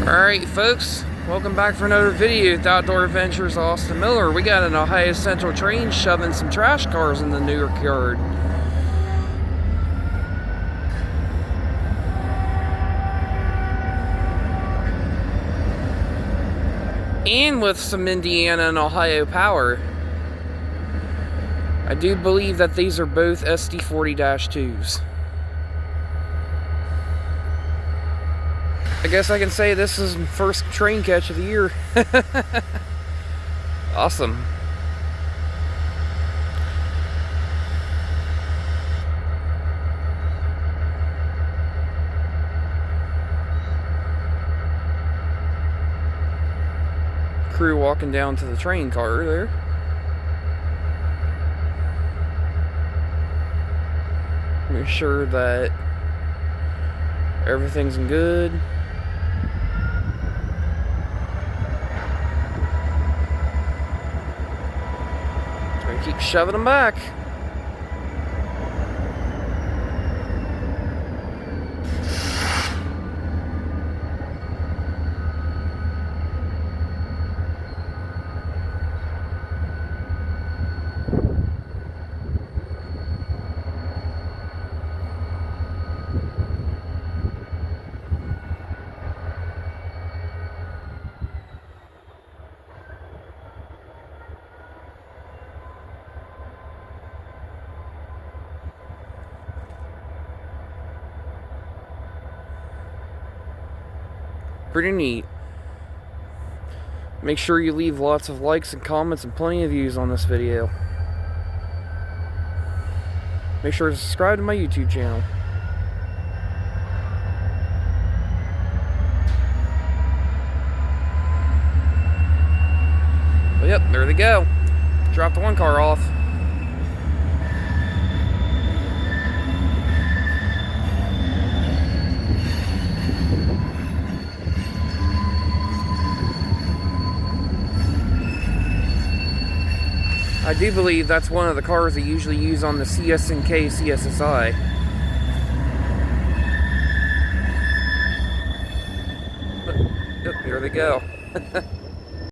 Alright folks, welcome back for another video with Outdoor Adventures Austin Miller. We got an Ohio Central train shoving some trash cars in the Newark yard. And with some Indiana and Ohio power. I do believe that these are both SD40-2's. I guess I can say this is my first train catch of the year. Awesome. Crew walking down to the train car there. Make sure that everything's in good. Keep shoving them back. Pretty neat. Make sure you leave lots of likes and comments and plenty of views on this video. Make sure to subscribe to my YouTube channel. Well, yep, there they go. Dropped the one car off. I do believe that's one of the cars they usually use on the CSNK CSSI. But, yep, here they go.